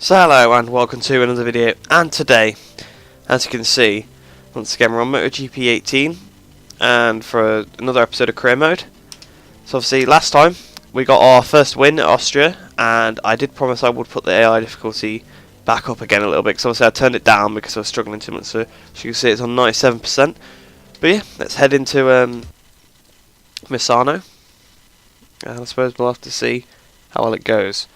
So hello and welcome to another video, and today, as you can see, once again we're on Motogp 18 and for another episode of career mode. So obviously last time we got our first win at Austria, and I did promise I would put the AI difficulty back up again a little bit, because obviously I turned it down because I was struggling too much, so as you can see it's on 97%. But yeah, let's head into Misano, and I suppose we'll have to see how well it goes.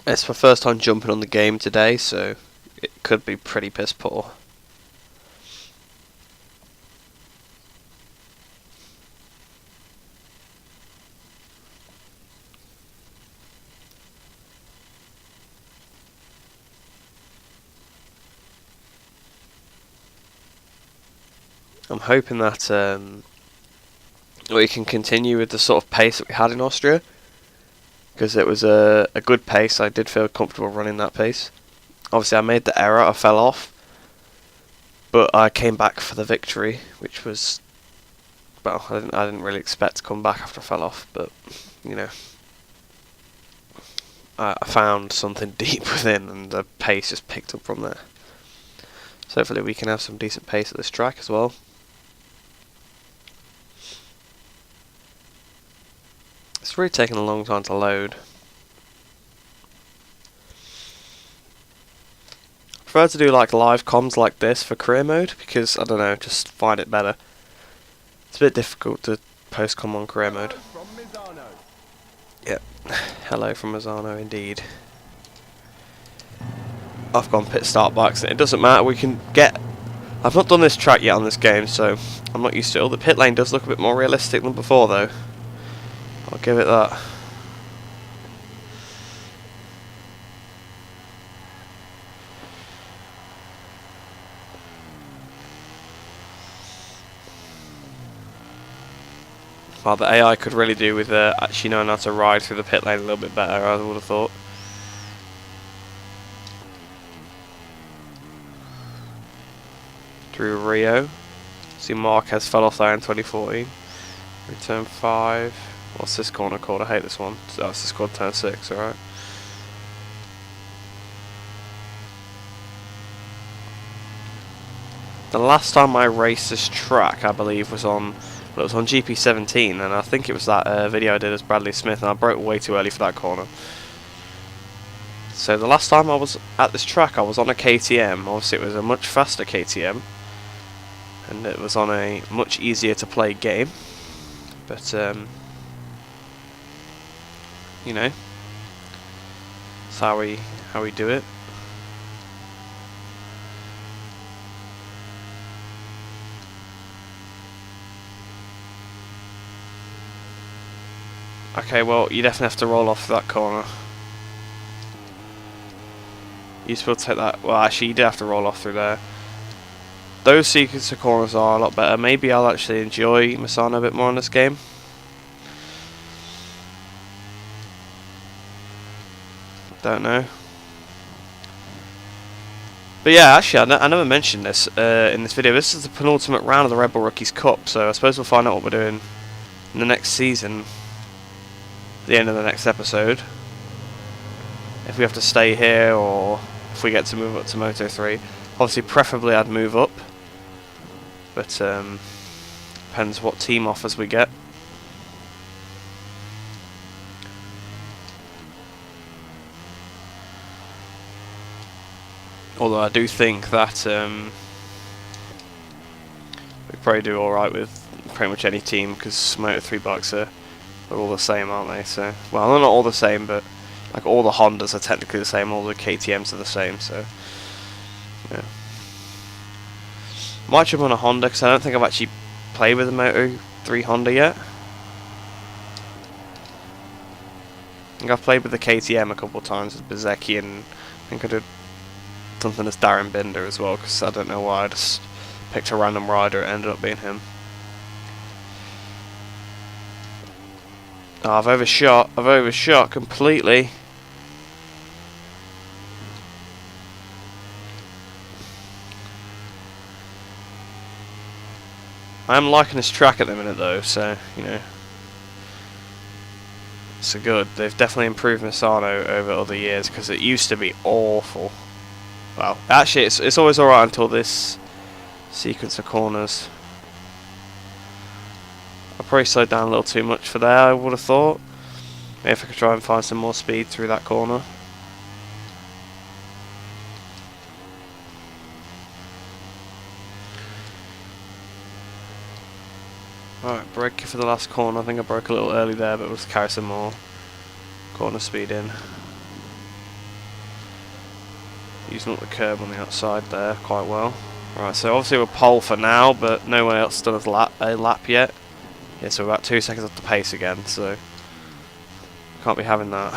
It's my first time jumping on the game today, so it could be pretty piss poor. I'm hoping that we can continue with the sort of pace that we had in Austria, because it was a good pace. I did feel comfortable running that pace. Obviously I made the error, I fell off, but I came back for the victory, which was, well, I didn't really expect to come back after I fell off, but you know, I found something deep within, and the pace just picked up from there. So hopefully we can have some decent pace at this track as well. It's really taking a long time to load. I prefer to do like live comms like this for career mode, because I don't know, just find it better. It's a bit difficult to post comm on career mode. Yep, hello from Misano indeed. I've gone pit start by accident. It doesn't matter, we can get... I've not done this track yet on this game, so I'm not used to it. The pit lane does look a bit more realistic than before though. I'll give it that. Well, the AI could really do with actually knowing how to ride through the pit lane a little bit better, I would have thought. Through Rio. See Marquez fell off there in 2014. Return 5. What's this corner called? I hate this one. Oh, this is called turn 6, alright. The last time I raced this track, I believe, was on... Well, it was on GP17, and I think it was that video I did as Bradley Smith, and I broke way too early for that corner. So the last time I was at this track, I was on a KTM. Obviously it was a much faster KTM, and it was on a much easier to play game. But, you know, that's how we do it. Okay, well, you definitely have to roll off that corner. You still take that. Well, actually, you did have to roll off through there. Those sequence of corners are a lot better. Maybe I'll actually enjoy Misano a bit more in this game. Don't know. But yeah, actually, I never mentioned this in this video. This is the penultimate round of the Red Bull Rookies Cup, so I suppose we'll find out what we're doing in the next season. At the end of the next episode, if we have to stay here or if we get to move up to Moto 3. Obviously preferably I'd move up, but depends what team offers we get. Although I do think that we probably do alright with pretty much any team, because Moto 3 bikes are all the same, aren't they? So, well, they're not all the same, but like all the Hondas are technically the same, all the KTMs are the same, so yeah. Might jump on a Honda, because I don't think I've actually played with a Moto 3 Honda yet. I think I've played with the KTM a couple of times with Bezecchi, and I think I did something as Darren Binder as well, because I don't know why, I just picked a random rider, it ended up being him. Oh, I've overshot completely. I am liking this track at the minute though, so, you know. so good. They've definitely improved Misano over other years, because it used to be awful. Well, actually, it's always alright until this sequence of corners. I probably slowed down a little too much for there, I would have thought. Maybe if I could try and find some more speed through that corner. Alright, brake for the last corner. I think I broke a little early there, but we'll just carry some more corner speed in. Using up the curb on the outside there quite well. Right, so obviously we're pole for now, but no one else done a lap yet. Yeah, so we're about 2 seconds off the pace again, so can't be having that.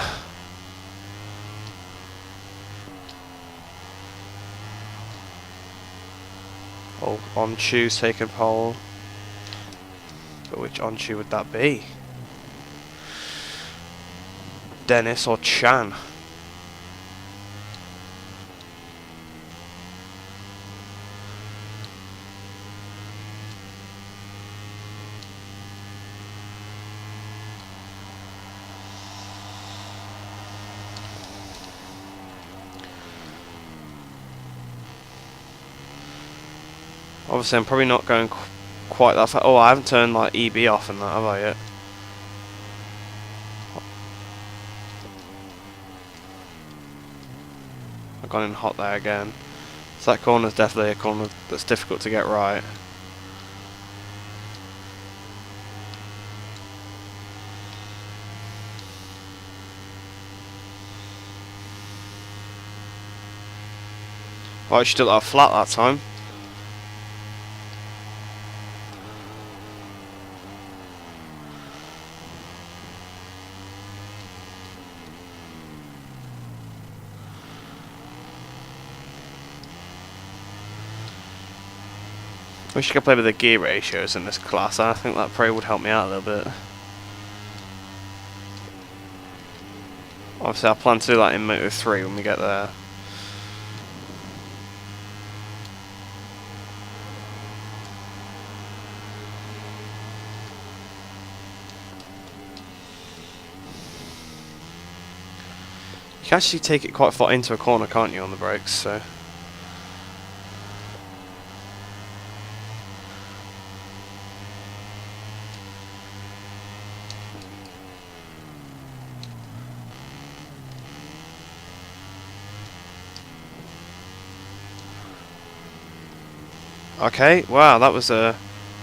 Oh, Onchu's taken pole. But which Onchu would that be? Dennis or Chan? Obviously I'm probably not going quite that far. Oh, I haven't turned like EB off and that, have I yet? I've gone in hot there again. So that corner's definitely a corner that's difficult to get right. Oh, I should have done that flat that time. I wish I could play with the gear ratios in this class. I think that probably would help me out a little bit. Obviously I plan to do that in Moto 3 when we get there. You can actually take it quite far into a corner, can't you, on the brakes, so... Okay, wow, that was a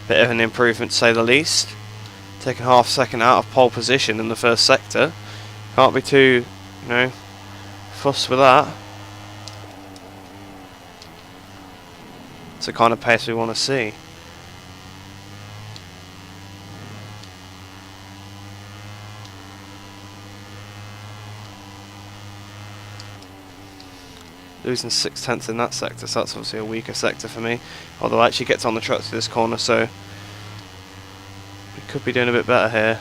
bit of an improvement to say the least. Taking half a second out of pole position in the first sector. Can't be too, you know, fussed with that. It's the kind of pace we want to see. Losing 6/10 in that sector, so that's obviously a weaker sector for me. Although I actually get on the truck to this corner, so we could be doing a bit better here.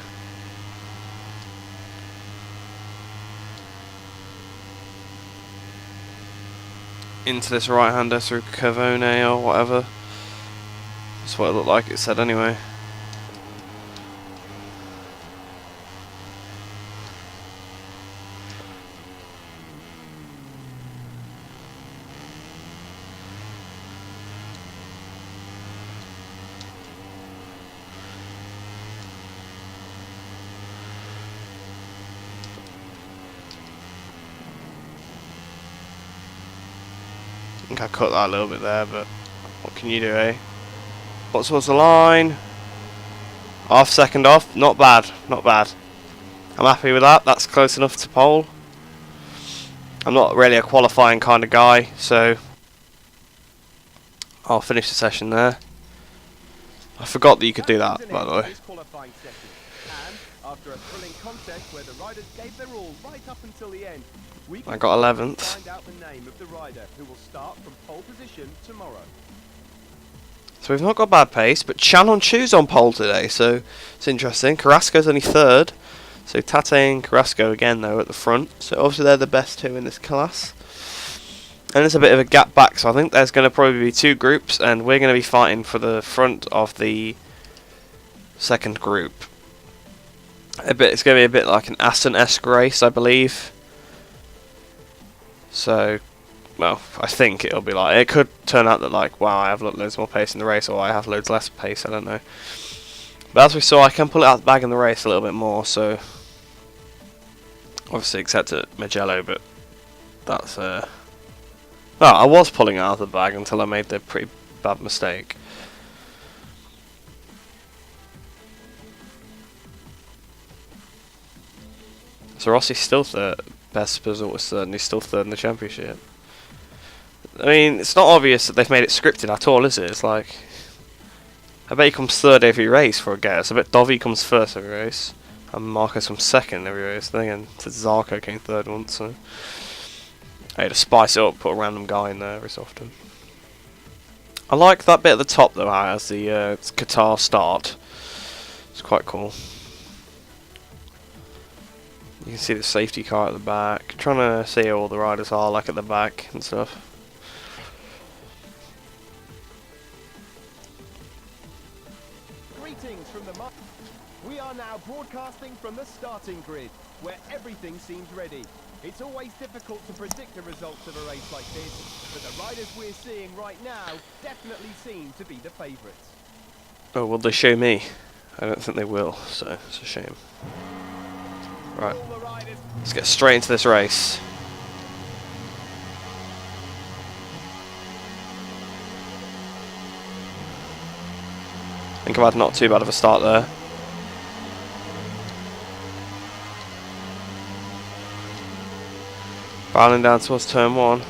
Into this right-hander through Cavone or whatever. That's what it looked like, it said anyway. I think I cut that a little bit there, but what can you do, eh? What's the line? Half second off, not bad, not bad. I'm happy with that, that's close enough to pole. I'm not really a qualifying kind of guy, so I'll finish the session there. I forgot that you could do that, by the way. After a thrilling contest where the riders gave their all right up until the end, I got 11th. Find out the name of the rider who will start from pole position tomorrow. So we've not got bad pace, but Chan Onchu's on pole today, so it's interesting. Carrasco's only third, so Tate and Carrasco again though at the front. So obviously they're the best two in this class. And there's a bit of a gap back, so I think there's going to probably be two groups, and we're going to be fighting for the front of the second group. It's going to be a bit like an Aston-esque race, I believe. So, well, I think it'll be like, it could turn out that like, wow, I have loads more pace in the race, or I have loads less pace, I don't know. But as we saw, I can pull it out of the bag in the race a little bit more, so obviously except at Mugello, but that's well, I was pulling it out of the bag until I made the pretty bad mistake. So Rossi's still third. Best result was third, and he's still third in the championship. I mean, it's not obvious that they've made it scripted at all, is it? It's like, I bet he comes third every race for a guess. I bet Dovi comes first every race, and Marcos comes second every race. Then again, Zarco came third once, so I had to spice it up, put a random guy in there every so often. I like that bit at the top though, how it has the Qatar start. It's quite cool. You can see the safety car at the back. Trying to see how all the riders are like at the back and stuff. Greetings from the We are now broadcasting from the starting grid, where everything seems ready. It's always difficult to predict the results of a race like this, but the riders we're seeing right now definitely seem to be the favourites. Oh, will they show me? I don't think they will, so it's a shame. Right, let's get straight into this race. I think I've had not too bad of a start there. Barreling down towards turn one.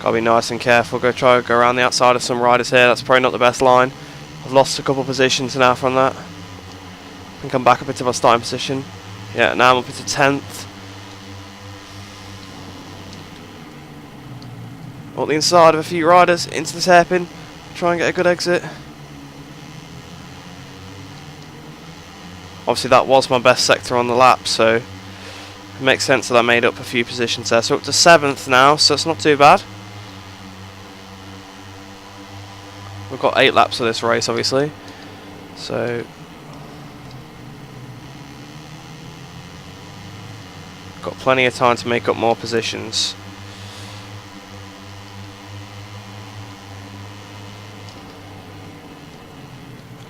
Gotta be nice and careful. Go around the outside of some riders here. That's probably not the best line. I've lost a couple positions now from that. I think I'm back up into my starting position. Yeah, now I'm up into 10th. On the inside of a few riders into this hairpin. Try and get a good exit. Obviously that was my best sector on the lap, so it makes sense that I made up a few positions there. So up to 7th now, so it's not too bad. We've got 8 laps of this race, obviously. So got plenty of time to make up more positions.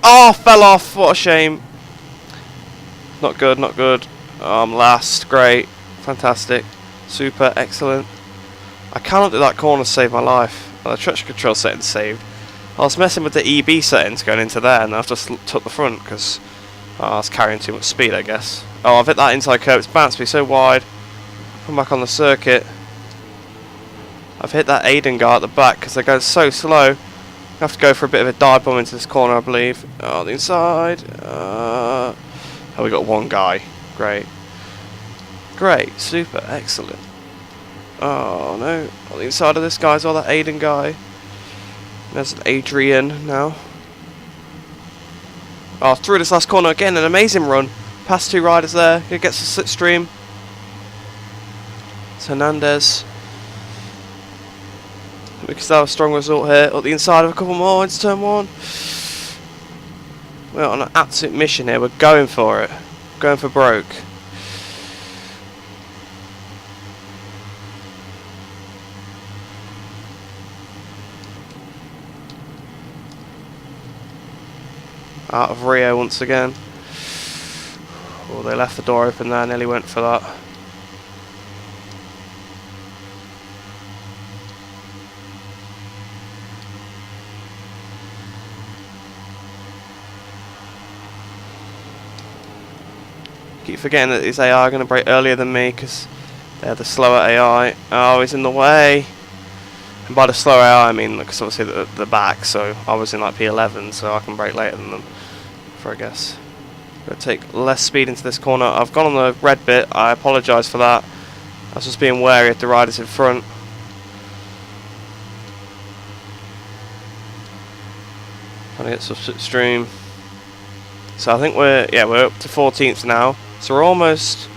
Oh, fell off. What a shame. Not good, not good. Oh, I'm last. Great. Fantastic. Super. Excellent. I cannot do that corner to save my life. Well, the traction control setting saved. I was messing with the EB settings going into there, and I've just took the front because I was carrying too much speed, I guess. Oh, I've hit that inside curve. It's bounced me so wide. Come back on the circuit. I've hit that Aiden guy at the back because they go so slow. I have to go for a bit of a dive bomb into this corner, I believe. Oh, the inside. Oh, we got one guy. Great. Great. Super. Excellent. Oh, no. On the inside of this guy's all that Aiden guy. There's an Adrian now. Oh, through this last corner again. An amazing run. Past 2 riders there. He gets a slipstream. It's Hernandez. We can still have a strong result here. Up the inside of a couple more into turn 1. We're on an absolute mission here. We're going for it. Going for broke. Out of Rio once again. Oh, they left the door open there. Nearly went for that. Keep forgetting that these AI are going to brake earlier than me because they're the slower AI. Oh, he's in the way. And by the slower AI I mean because obviously the back, so I was in like P11, so I can brake later than them, for I guess. Gotta take less speed into this corner. I've gone on the red bit. I apologise for that. I was just being wary of the riders in front. Trying to get some slipstream. So I think we're up to 14th now. So we're almost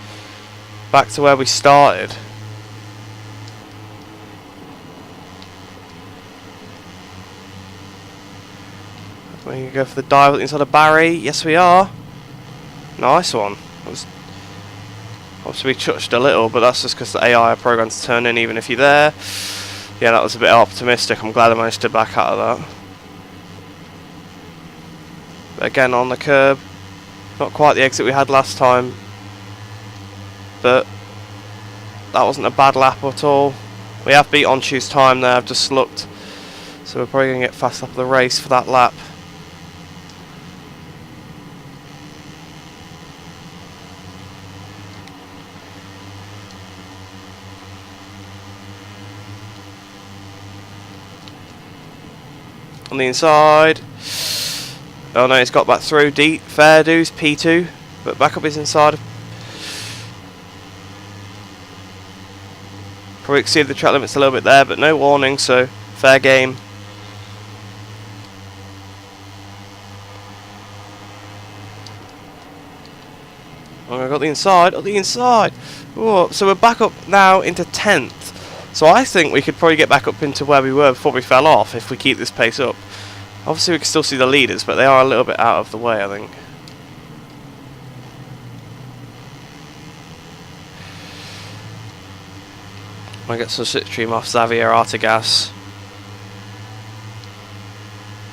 back to where we started. We can go for the dive inside of Barry. Yes, we are. Nice one. Obviously we touched a little, but that's just because the AI are programmed to turn in even if you're there. Yeah, that was a bit optimistic. I'm glad I managed to back out of that. But again, on the curb. Not quite the exit we had last time. But that wasn't a bad lap at all. We have beat Onchu's time there, I've just looked. So we're probably going to get fast lap of the race for that lap. On the inside. Oh no, he's got back through. Fair dues, P2. But back up his inside. Probably exceeded the track limits a little bit there, but no warning, so fair game. Oh, I got the inside. Oh, the inside. Oh, so we're back up now into 10th. So I think we could probably get back up into where we were before we fell off if we keep this pace up. Obviously we can still see the leaders, but they are a little bit out of the way, I think. I get some slipstream off Xavier Artigas.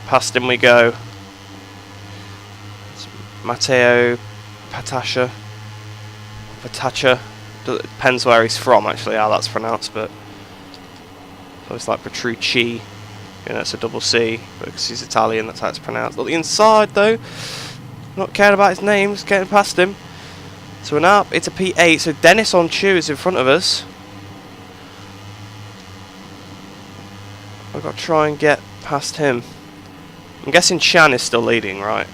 Past him we go. It's Matteo Patacha. Depends where he's from actually, how that's pronounced, but so it's like Petrucci. You know, it's a double C, because he's Italian, that's how it's pronounced. Look, the inside though, not caring about his name, just getting past him. So we're now up, it's a P8, so Dennis Onchu is in front of us. I've got to try and get past him. I'm guessing Chan is still leading, right?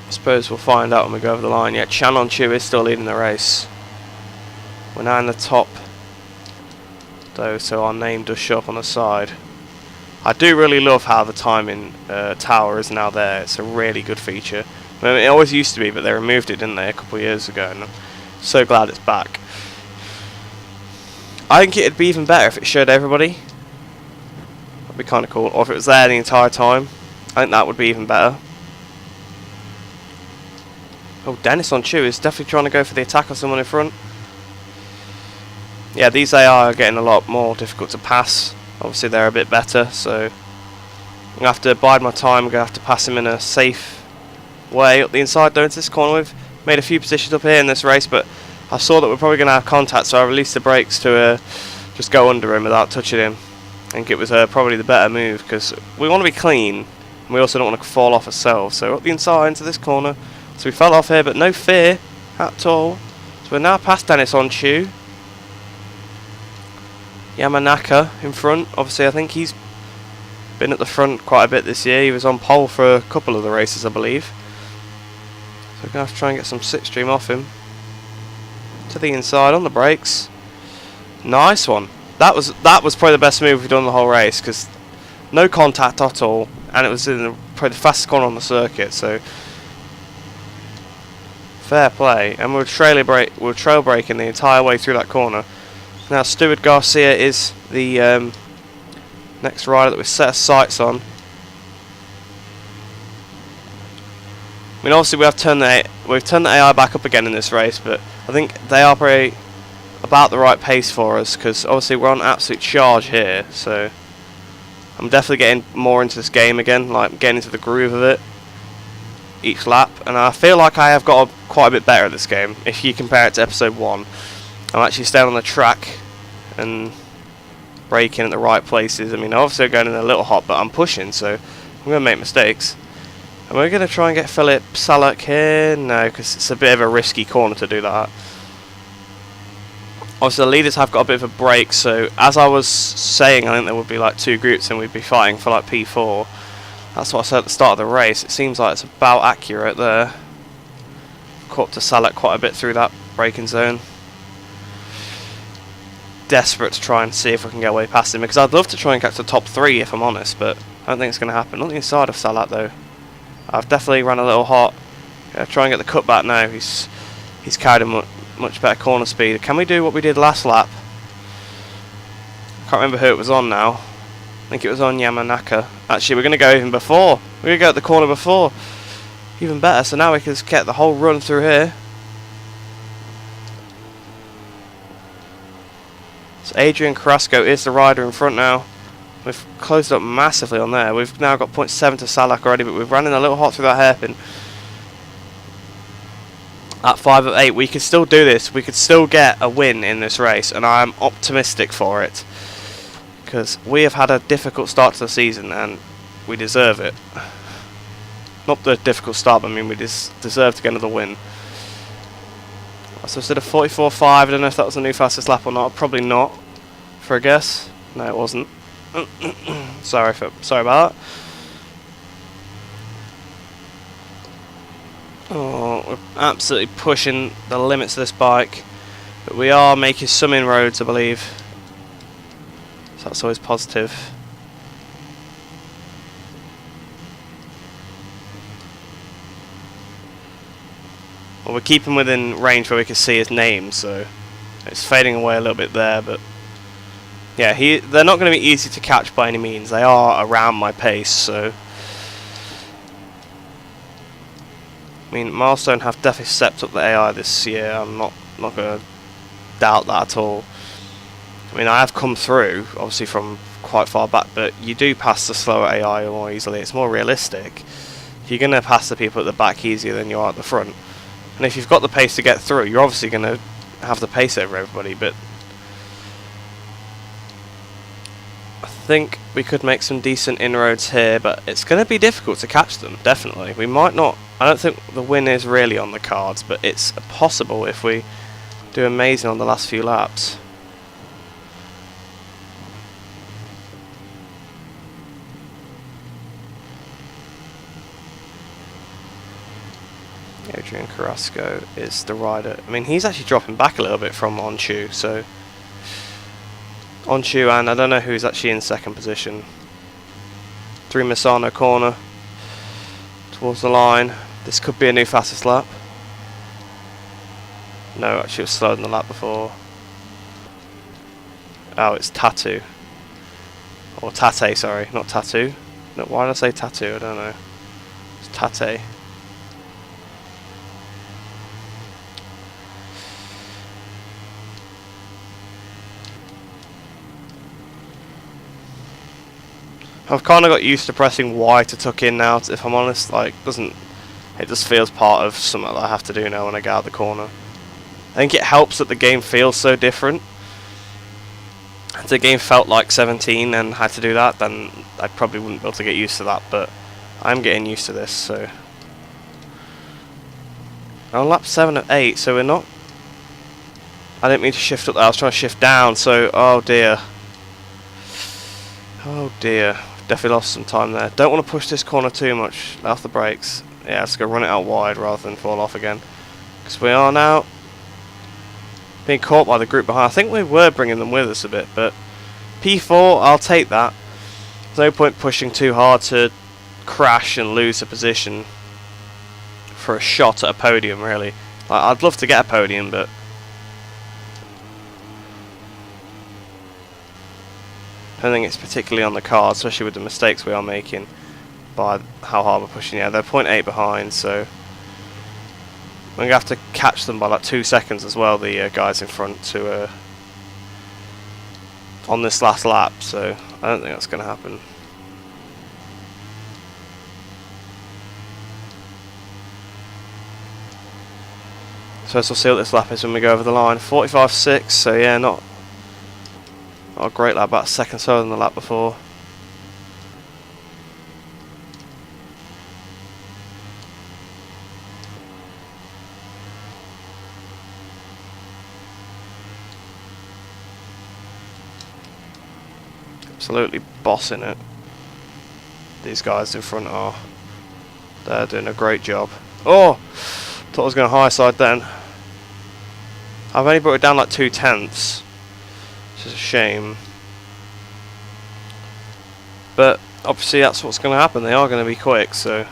I suppose we'll find out when we go over the line. Yeah, Chan Onchu is still leading the race. We're now in the top though, so our name does show up on the side. I do really love how the timing tower is now there. It's a really good feature. I mean, it always used to be, but they removed it, didn't they, a couple of years ago, and I'm so glad it's back. I think it'd be even better if it showed everybody. That'd be kind of cool. Or if it was there the entire time. I think that would be even better. Oh, Dennis Onchu is definitely trying to go for the attack of someone in front. Yeah, these AI are getting a lot more difficult to pass. Obviously they're a bit better, so I'm going to have to bide my time. I'm going to have to pass him in a safe way. Up the inside though into this corner. We've made a few positions up here in this race, but I saw that we're probably going to have contact, so I released the brakes to just go under him without touching him. I think it was probably the better move, because we want to be clean, and we also don't want to fall off ourselves. So up the inside into this corner. So we fell off here, but no fear at all. So we're now past Dennis Onchu. Yamanaka in front. Obviously I think he's been at the front quite a bit this year. He was on pole for a couple of the races, I believe. So we're going to have to try and get some slipstream off him. To the inside on the brakes. Nice one. That was probably the best move we've done the whole race, because no contact at all, and it was in probably the fastest corner on the circuit, so fair play. And we're trail braking the entire way through that corner. Now Stuart Garcia is the next rider that we've set our sights on. I mean, obviously we've turned the AI back up again in this race, but I think they are probably about the right pace for us, because obviously we're on absolute charge here. So I'm definitely getting more into this game again, like getting into the groove of it each lap, and I feel like I have got quite a bit better at this game if you compare it to episode 1. I'm actually staying on the track and braking at the right places. I mean, obviously I'm going in a little hot, but I'm pushing, so I'm going to make mistakes. And we're going to try and get Philip Salak here. No, because it's a bit of a risky corner to do that. Obviously the leaders have got a bit of a break, so as I was saying, I think there would be like 2 groups and we'd be fighting for like P4. That's what I said at the start of the race. It seems like it's about accurate there. Caught up to Salak quite a bit through that braking zone. Desperate to try and see if we can get way past him, because I'd love to try and catch the top 3 if I'm honest, but I don't think it's going to happen. Not the inside of Salak though. I've definitely run a little hot. Try and get the cutback now. He's carried a much better corner speed. Can we do what we did last lap? Can't remember who it was on now. I think it was on Yamanaka. Actually, we're going to go even before. We're going to go at the corner before. Even better, so now we can get the whole run through here. So Adrian Carrasco is the rider in front now. We've closed up massively on there. We've now got 0.7 to Salak already, but we've run in a little hot through that hairpin. At 5 of 8, we could still do this. We could still get a win in this race, and I'm optimistic for it. Because we have had a difficult start to the season, and we deserve it. Not the difficult start, but I mean we deserve to get another win. So instead of 44.5, I don't know if that was the new fastest lap or not. Probably not, for a guess. No, it wasn't. sorry about that. Oh, we're absolutely pushing the limits of this bike, but we are making some inroads, I believe. So that's always positive. Well, we're keeping within range where we can see his name, so it's fading away a little bit there, but yeah, they're not going to be easy to catch by any means. They are around my pace, so I mean, Milestone have definitely stepped up the AI this year. I'm not going to doubt that at all. I mean, I have come through, obviously from quite far back, but you do pass the slower AI more easily. It's more realistic. You're going to pass the people at the back easier than you are at the front. And if you've got the pace to get through, you're obviously going to have the pace over everybody, but I think we could make some decent inroads here, but it's going to be difficult to catch them, definitely. We might not. I don't think the win is really on the cards, but it's possible if we do amazing on the last few laps. Adrian Carrasco is the rider. I mean, he's actually dropping back a little bit from Onchu, so Onchu, and I don't know who's actually in second position. Through Misano corner towards the line. This could be a new fastest lap. No, actually it was slower than the lap before. Oh, it's Tattoo. Or Tate, sorry, not Tattoo. No, why did I say Tattoo? I don't know. It's Tate. I've kind of got used to pressing Y to tuck in now, if I'm honest. Like, it just feels part of something that I have to do now when I get out of the corner. I think it helps that the game feels so different. If the game felt like 17 and had to do that, then I probably wouldn't be able to get used to that, but I'm getting used to this, so. On lap 7 of 8, so we're not. I didn't mean to shift up there, I was trying to shift down, so oh dear. Oh dear. Definitely lost some time there. Don't want to push this corner too much. Let off the brakes. Yeah, let's go run it out wide rather than fall off again. Because we are now being caught by the group behind. I think we were bringing them with us a bit, but P4, I'll take that. There's no point pushing too hard to crash and lose a position for a shot at a podium, really. Like, I'd love to get a podium, but I don't think it's particularly on the card, especially with the mistakes we are making by how hard we're pushing. Yeah, they're 0.8 behind, so we're going to have to catch them by like 2 seconds as well, the guys in front, to on this last lap, so I don't think that's going to happen. So we'll see what this lap is when we go over the line. 45.6, so yeah, not a great lap, about a second slower than the lap before. Absolutely bossing it. These guys in front are. They're doing a great job. Oh! Thought I was going to high side then. I've only brought it down like 2/10. Which is a shame. But obviously that's what's going to happen. They are going to be quick, so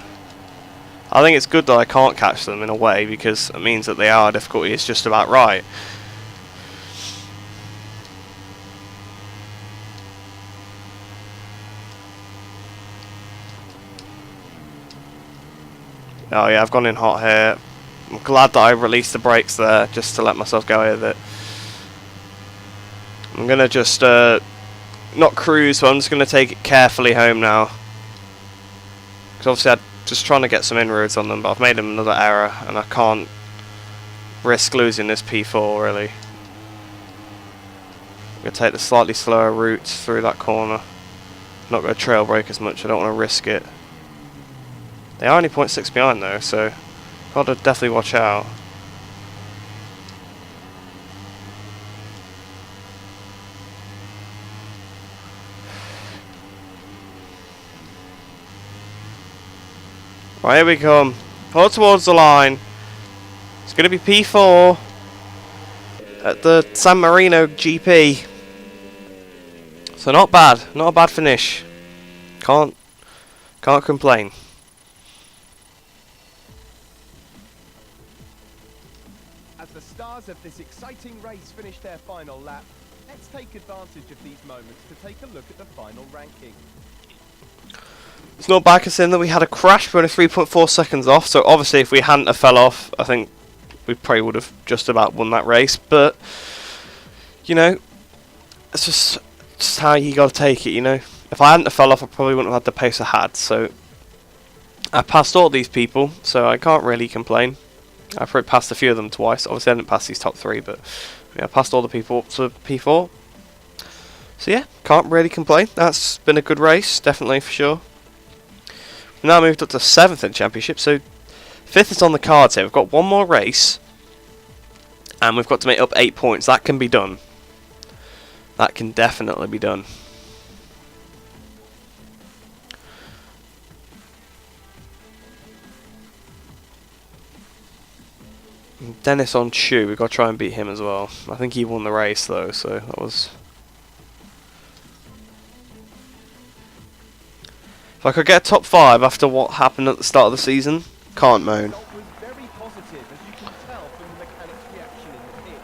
I think it's good that I can't catch them in a way, because it means that they are difficulty is just about right. Oh yeah, I've gone in hot here. I'm glad that I released the brakes there, just to let myself go with it. I'm going to just, not cruise, but I'm just going to take it carefully home now. Because obviously I'm just trying to get some inroads on them, but I've made another error, and I can't risk losing this P4, really. I'm going to take the slightly slower route through that corner. Not going to trail brake as much, I don't want to risk it. They are only 0.6 behind though, so got to definitely watch out. Right, here we come. Pull towards the line. It's going to be P4 at the San Marino GP. So not bad, not a bad finish. Can't complain. As the stars of this exciting race finish their final lap, let's take advantage of these moments to take a look at the final ranking. It's not back us in that we had a crash, we're only 3.4 seconds off, so obviously if we hadn't have fell off, I think we probably would have just about won that race, but, you know, it's just how you got to take it, you know. If I hadn't have fell off, I probably wouldn't have had the pace I had, so I passed all these people, so I can't really complain. I've probably passed a few of them twice, obviously I didn't pass these top 3, but yeah, I passed all the people up to P4. So yeah, can't really complain, that's been a good race, definitely for sure. We've now moved up to 7th in the championship, so 5th is on the cards here. We've got one more race, and we've got to make up 8 points. That can be done. That can definitely be done. Dennis on Chu, we've got to try and beat him as well. I think he won the race though, so that was... If I could get top 5 after what happened at the start of the season, can't moan. Was very positive, as you can tell from the mechanics' reaction in the pit.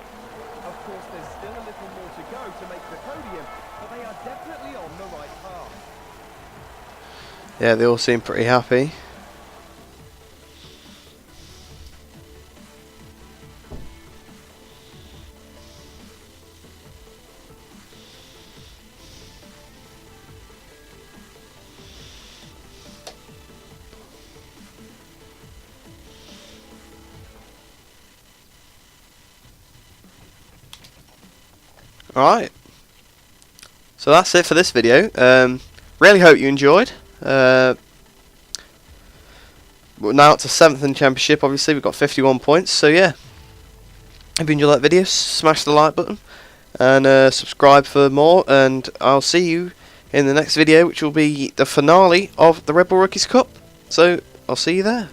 Of course, there's still a little more to go to make the podium, but they are definitely on the right path. Yeah, they all seem pretty happy. Alright, so that's it for this video. Really hope you enjoyed. We're now up to 7th in the championship, obviously we've got 51 points, so yeah. If you enjoyed that video, smash the like button and subscribe for more, and I'll see you in the next video, which will be the finale of the Red Bull Rookies Cup. So I'll see you there.